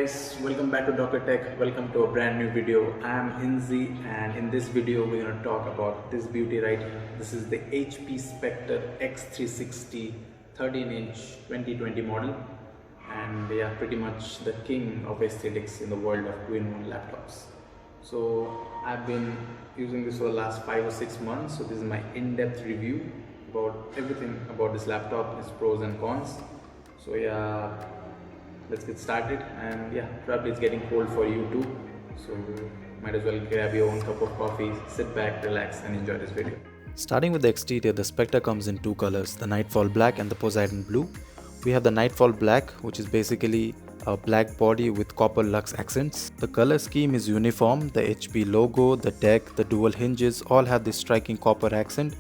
guys, welcome back to Dr. Tech. Welcome to a brand new video. I am Inzi, and in this video we're going to talk about this beauty right here. This is the HP Spectre x360 13-inch 2020 model, and they are pretty much the king of aesthetics in the world of two-in-one laptops. So I've been using this for the last 5 or 6 months. So this is my in-depth review about everything about this laptop, its pros and cons. So yeah, let's get started. And yeah, probably it's getting cold for you too, so might as well grab your own cup of coffee, sit back, relax and enjoy this video. Starting with the exterior, the Spectre comes in two colors, the Nightfall Black and the Poseidon Blue. We have the Nightfall Black, which is basically a black body with copper lux accents. The color scheme is uniform. The HP logo, the deck, the dual hinges all have this striking copper accent.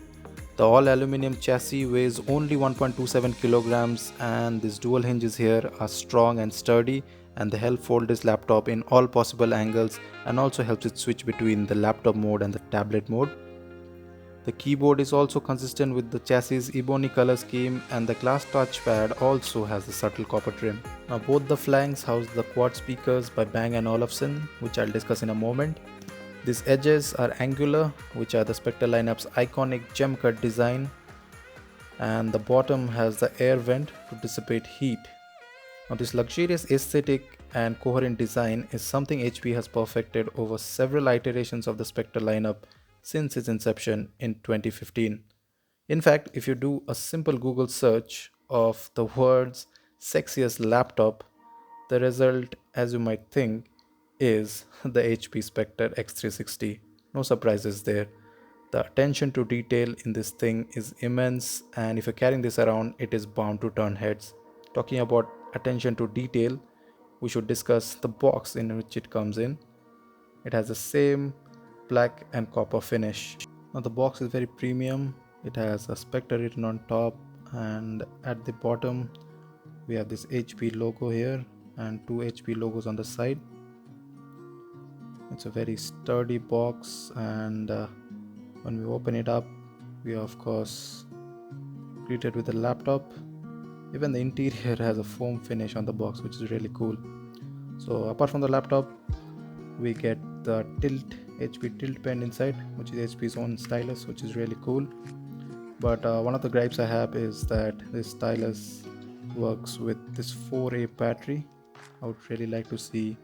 The all aluminum chassis weighs only 1.27 kilograms, and these dual hinges here are strong and sturdy, and they help fold this laptop in all possible angles and also helps it switch between the laptop mode and the tablet mode. The keyboard is also consistent with the chassis ebony color scheme, and the glass touchpad also has a subtle copper trim. Now both the flanks house the quad speakers by Bang & Olufsen, which I'll discuss in a moment. These edges are angular, which are the Spectre lineup's iconic gem cut design, and the bottom has the air vent to dissipate heat. Now this luxurious aesthetic and coherent design is something HP has perfected over several iterations of the Spectre lineup since its inception in 2015. In fact, if you do a simple Google search of the world's sexiest laptop, the result, as you might think, is the HP Spectre x360. No surprises there. The attention to detail in this thing is immense, and if you're carrying this around, it is bound to turn heads. Talking about attention to detail, we should discuss the box in which it comes in. It has the same black and copper finish. Now the box is very premium. It has a Spectre written on top, and at the bottom we have this HP logo here and two HP logos on the side. It's a very sturdy box, and when we open it up, we are of course greeted with a laptop. Even the interior has a foam finish on the box, which is really cool. So apart from the laptop, we get the HP tilt pen inside, which is HP's own stylus, which is really cool. But one of the gripes I have is that this stylus works with this 4A battery. I would really like to see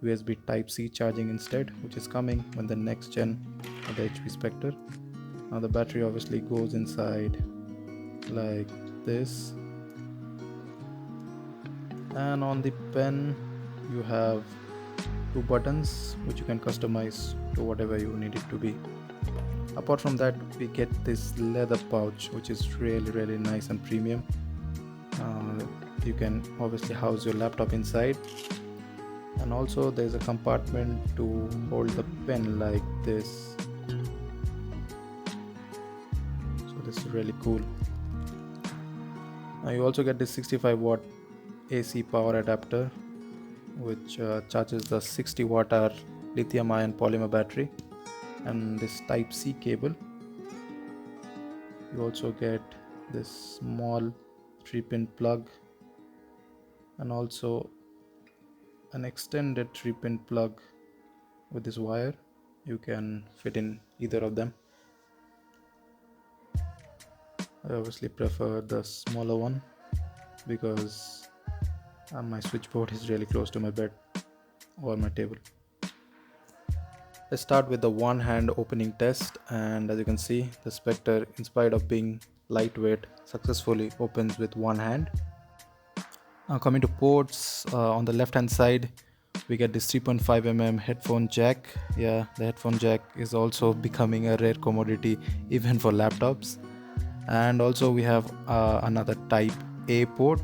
USB Type-C charging instead, which is coming when the next gen of the HP Spectre. Now the battery obviously goes inside like this, and on the pen you have two buttons which you can customize to whatever you need it to be. Apart from that, we get this leather pouch, which is really nice and premium. You can obviously house your laptop inside, and also there's a compartment to hold the pen like this. So this is really cool. Now you also get this 65-watt AC power adapter, which charges the 60 watt hour lithium ion polymer battery, and this Type-C cable. You also get this small 3-pin plug, and also an extended 3-pin plug with this wire. You can fit in either of them. I obviously prefer the smaller one because my switchboard is really close to my bed or my table. Let's start with the one hand opening test, and as you can see, the Spectre, in spite of being lightweight, successfully opens with one hand. Now coming to ports, on the left hand side we get this 3.5mm headphone jack. Yeah, the headphone jack is also becoming a rare commodity even for laptops. And also we have another Type A port,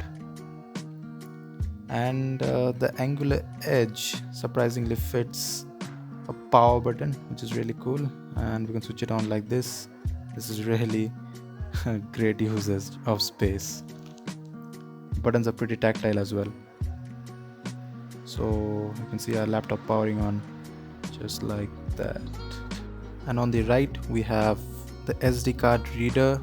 and the angular edge surprisingly fits a power button, which is really cool, and we can switch it on like this. This is really great usage of space. Buttons are pretty tactile as well, so you can see our laptop powering on just like that. And on the right we have the SD card reader,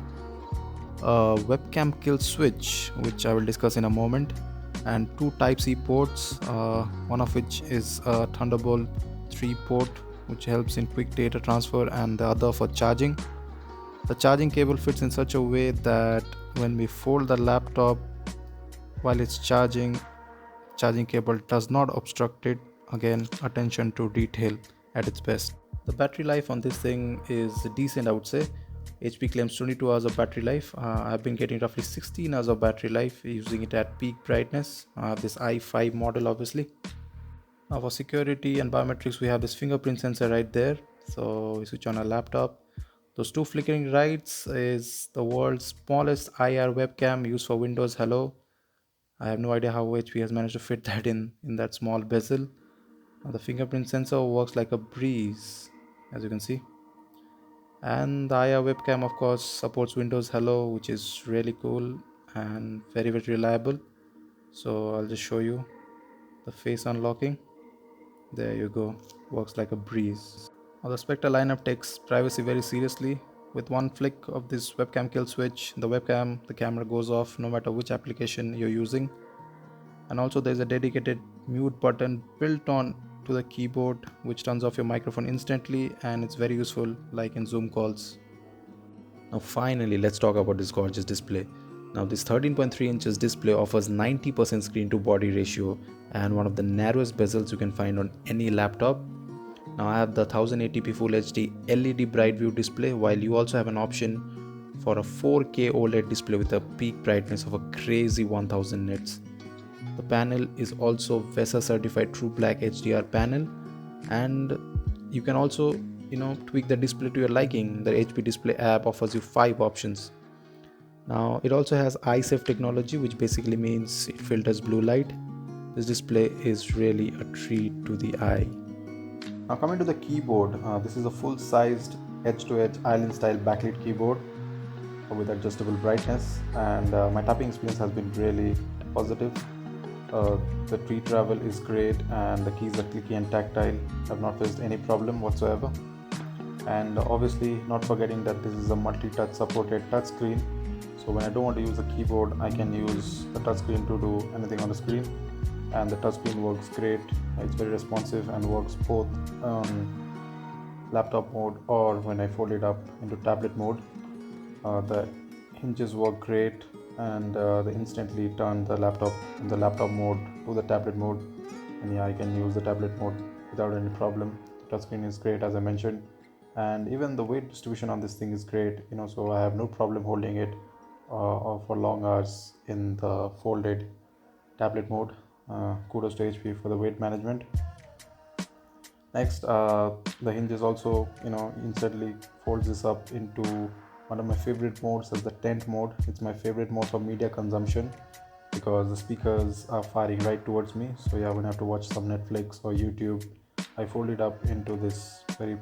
a webcam kill switch, which I will discuss in a moment, and two Type-C ports, one of which is a Thunderbolt 3 port, which helps in quick data transfer, and the other for charging. The charging cable fits in such a way that when we fold the laptop while it's charging cable does not obstruct it. Again, attention to detail at its best. The battery life on this thing is decent, I would say. HP claims 22 hours of battery life. I've been getting roughly 16 hours of battery life using it at peak brightness. This i5 model, obviously. Now for security and biometrics, we have this fingerprint sensor right there. So we switch on our laptop. Those two flickering lights is the world's smallest IR webcam used for Windows Hello. I have no idea how HP has managed to fit that in that small bezel. Now the fingerprint sensor works like a breeze, as you can see. And the IR webcam, of course, supports Windows Hello, which is really cool and very, very reliable. So I'll just show you the face unlocking. There you go, works like a breeze. Now the Spectre lineup takes privacy very seriously. With one flick of this webcam kill switch, the camera goes off no matter which application you're using. And also there's a dedicated mute button built on to the keyboard which turns off your microphone instantly, and it's very useful like in Zoom calls. Now finally, let's talk about this gorgeous display. Now this 13.3 inches display offers 90% screen to body ratio and one of the narrowest bezels you can find on any laptop. Now I have the 1080p Full HD LED bright view display, while you also have an option for a 4K OLED display with a peak brightness of a crazy 1000 nits. The panel is also VESA certified True Black HDR panel, and you can also tweak the display to your liking. The HP display app offers you 5 options. Now it also has eye safe technology, which basically means it filters blue light. This display is really a treat to the eye. Now coming to the keyboard, this is a full-sized edge-to-edge island style backlit keyboard with adjustable brightness, and my tapping experience has been really positive. The tree travel is great and the keys are clicky and tactile. I've not faced any problem whatsoever. And obviously not forgetting that this is a multi-touch supported touchscreen, so when I don't want to use the keyboard, I can use the touchscreen to do anything on the screen, and the touchscreen works great. It's very responsive and works both on laptop mode or when I fold it up into tablet mode. The hinges work great, and they instantly turn the laptop in the laptop mode to the tablet mode, and yeah, I can use the tablet mode without any problem. The touchscreen is great, as I mentioned, and even the weight distribution on this thing is great, so I have no problem holding it for long hours in the folded tablet mode. Kudos to HP for the weight management. Next, the hinges also instantly folds this up into one of my favorite modes as the tent mode. It's my favorite mode for media consumption because the speakers are firing right towards me. So yeah, when I have to watch some Netflix or YouTube, I fold it up into this very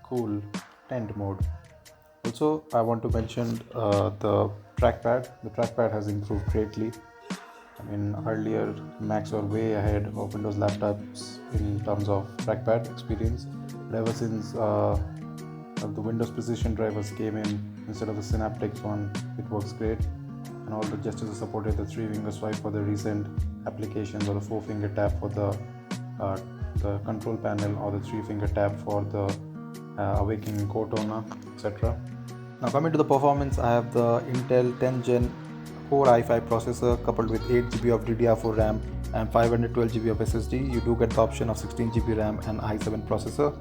cool tent mode. Also, I want to mention the trackpad. The trackpad has improved greatly. I mean, earlier Macs were way ahead of Windows laptops in terms of trackpad experience, but ever since the Windows Precision drivers came in instead of the Synaptics one, it works great, and all the gestures are supported. The 3-finger swipe for the recent applications, or the 4-finger tap for the control panel, or the 3-finger tap for the Awakening Cortana, etc. Now coming to the performance, I have the Intel 10 Gen Core i5 processor coupled with 8GB of DDR4 RAM and 512GB of SSD. You do get the option of 16GB RAM and i7 processor.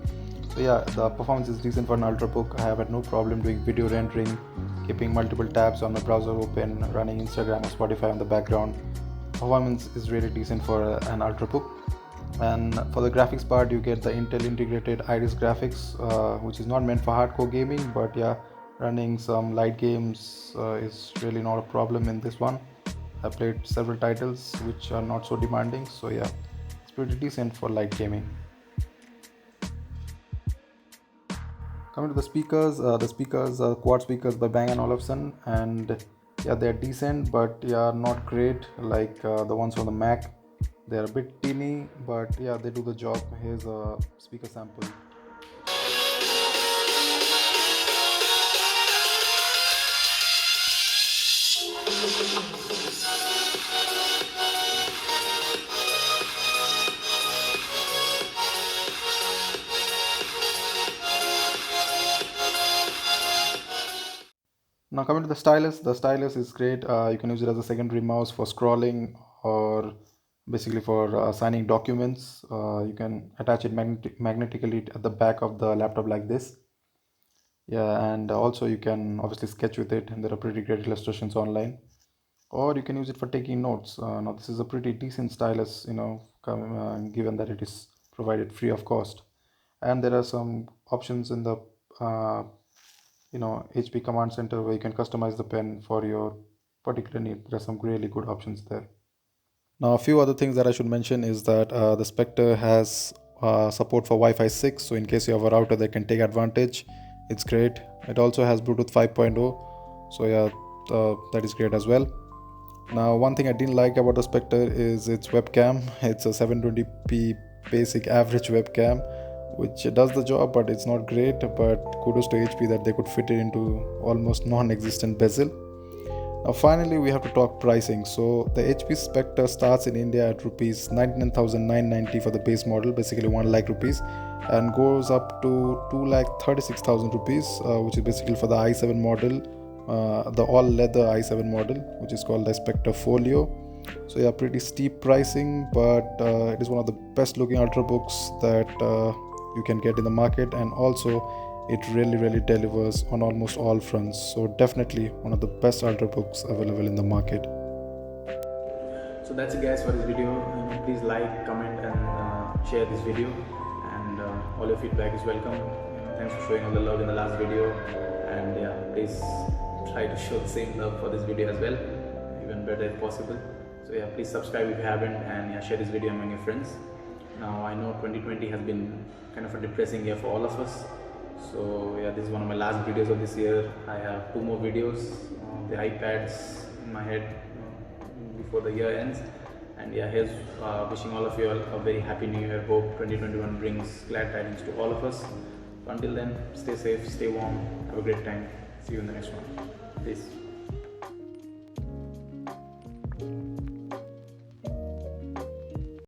So yeah, the performance is decent for an ultrabook. I have had no problem doing video rendering, keeping multiple tabs on my browser open, running Instagram or Spotify on the background. Performance is really decent for an ultrabook. And for the graphics part, you get the Intel integrated Iris graphics, which is not meant for hardcore gaming, but yeah, running some light games is really not a problem in this one. I played several titles which are not so demanding, so yeah, it's pretty decent for light gaming. Coming to the speakers are quad speakers by Bang & Olufsen, and yeah, they're decent, but yeah, not great like the ones from the Mac. They're a bit teeny, but yeah, they do the job. Here's a speaker sample. Now coming to the stylus is great. You can use it as a secondary mouse for scrolling or basically for signing documents. You can attach it magnetically at the back of the laptop like this. Yeah, and also you can obviously sketch with it, and there are pretty great illustrations online. Or you can use it for taking notes. Now this is a pretty decent stylus, given that it is provided free of cost. And there are some options in the uh, HP command center where you can customize the pen for your particular need. There are some really good options there. Now, a few other things that I should mention is that the Spectre has support for Wi-Fi 6, so in case you have a router that can take advantage, it's great. It also has Bluetooth 5.0, so yeah, that is great as well. Now, one thing I didn't like about the Spectre is its webcam. It's a 720p basic average webcam, which does the job, but it's not great. But kudos to HP that they could fit it into almost non-existent bezel. Now finally we have to talk pricing. So the HP Spectre starts in India at rupees 99,990 for the base model, basically 1 lakh rupees, and goes up to 2,36,000 rupees, which is basically for the i7 model, the all leather i7 model, which is called the Spectre Folio. So yeah, pretty steep pricing, but it is one of the best looking ultrabooks that you can get in the market, and also it really delivers on almost all fronts. So definitely one of the best ultrabooks available in the market. So that's it guys for this video. Please like, comment and share this video, and all your feedback is welcome. Thanks for showing all the love in the last video, and yeah, please try to show the same love for this video as well, even better if possible. So yeah, please subscribe if you haven't, and yeah, share this video among your friends. Now I know 2020 has been kind of a depressing year for all of us, so yeah, this is one of my last videos of this year. I have 2 more videos, the iPads in my head before the year ends, and yeah, here's wishing all of you a very happy new year. Hope 2021 brings glad tidings to all of us. So until then, stay safe, stay warm, have a great time. See you in the next one. Peace.